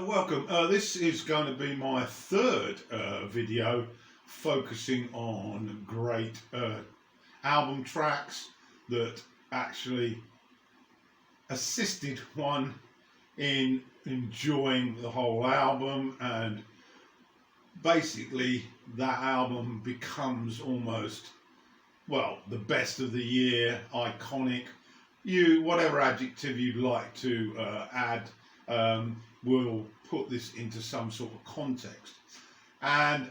Welcome. This is going to be my third video focusing on great album tracks that actually assisted one in enjoying the whole album, and basically that album becomes almost, well, the best of the year, iconic. Whatever adjective you'd like to add, will put this into some sort of context. And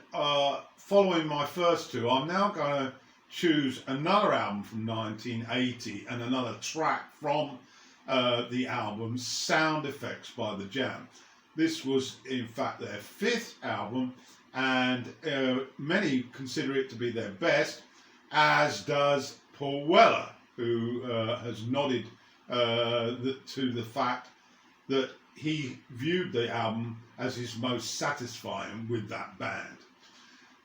following my first two, I'm now going to choose another album from 1980 and another track from the album Sound Effects by The Jam. This was in fact their fifth album, and many consider it to be their best, as does Paul Weller, who has nodded to the fact that he viewed the album as his most satisfying with that band.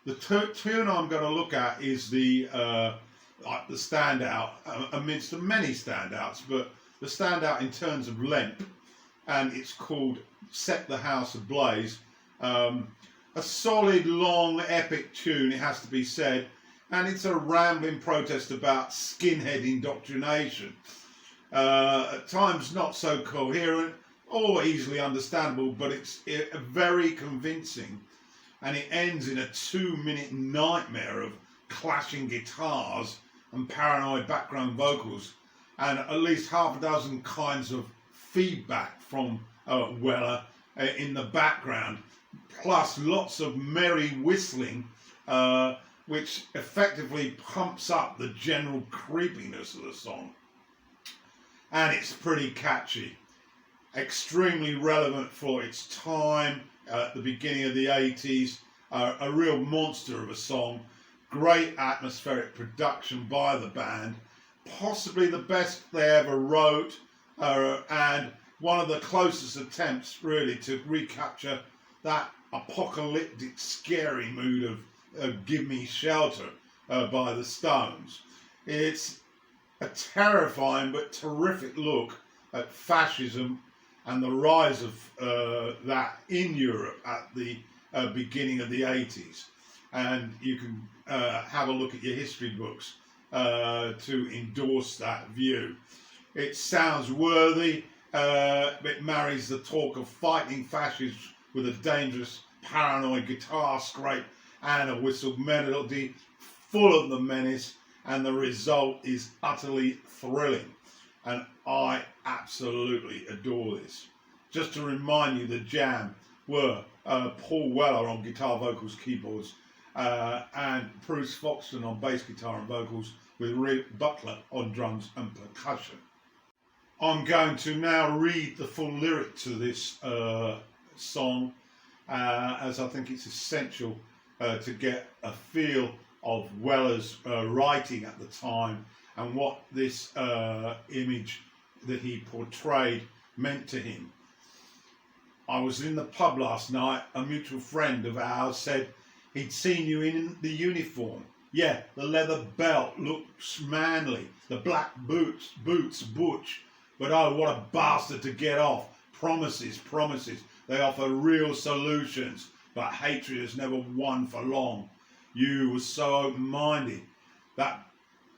The tune I'm going to look at is the standout amidst the many standouts, but the standout in terms of length, and it's called Set The House Ablaze. A solid, long, epic tune, it has to be said, and it's a rambling protest about skinhead indoctrination. At times not so coherent or easily understandable, but it's very convincing, and it ends in a 2-minute nightmare of clashing guitars and paranoid background vocals, and at least half a dozen kinds of feedback from Weller in the background, plus lots of merry whistling, which effectively pumps up the general creepiness of the song. And it's pretty catchy, extremely relevant for its time at the beginning of the 80s, a real monster of a song, great atmospheric production by the band, possibly the best they ever wrote, and one of the closest attempts really to recapture that apocalyptic scary mood of Give Me Shelter by the Stones. It's a terrifying but terrific look at fascism and the rise of that in Europe at the beginning of the 80s. And you can have a look at your history books to endorse that view. It sounds worthy. It marries the talk of fighting fascists with a dangerous paranoid guitar scrape and a whistled melody full of the menace, and the result is utterly thrilling. And I absolutely adore this. Just to remind you, the Jam were Paul Weller on guitar, vocals, keyboards, and Bruce Foxton on bass guitar and vocals, with Rick Butler on drums and percussion. I'm going to now read the full lyric to this song, as I think it's essential to get a feel of Weller's writing at the time and what this image that he portrayed meant to him. I was in the pub last night. A mutual friend of ours said he'd seen you in the uniform. Yeah, the leather belt looks manly, the black boots butch, but oh, what a bastard to get off. Promises, they offer real solutions, but hatred has never won for long. You were so open-minded that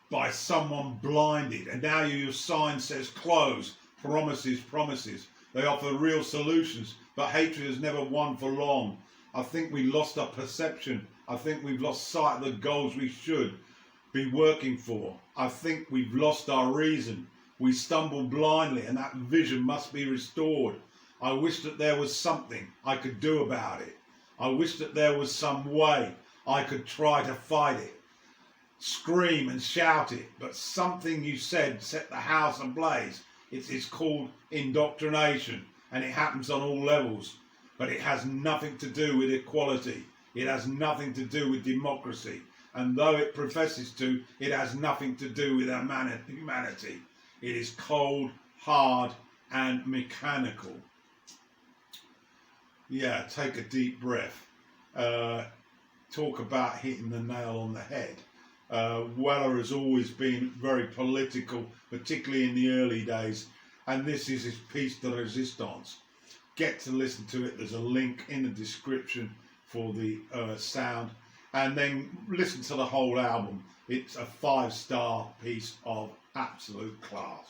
by someone blinded, and now your sign says close. Promises, they offer real solutions, but hatred has never won for long. I think we lost our perception. I think we've lost sight of the goals we should be working for. I think we've lost our reason. We stumble blindly, and that vision must be restored. I wish that there was something I could do about it. I wish that there was some way I could try to fight it, scream and shout it, but something you said set the house ablaze. It's called indoctrination, and it happens on all levels, but it has nothing to do with equality. It has nothing to do with democracy, and though it professes to, it has nothing to do with humanity. It is cold, hard, and mechanical. Yeah, take a deep breath. Talk about hitting the nail on the head. Weller has always been very political, particularly in the early days, and this is his piece de resistance. get to listen to it. There's a link in the description for the sound, and then listen to the whole album. It's a 5-star piece of absolute class.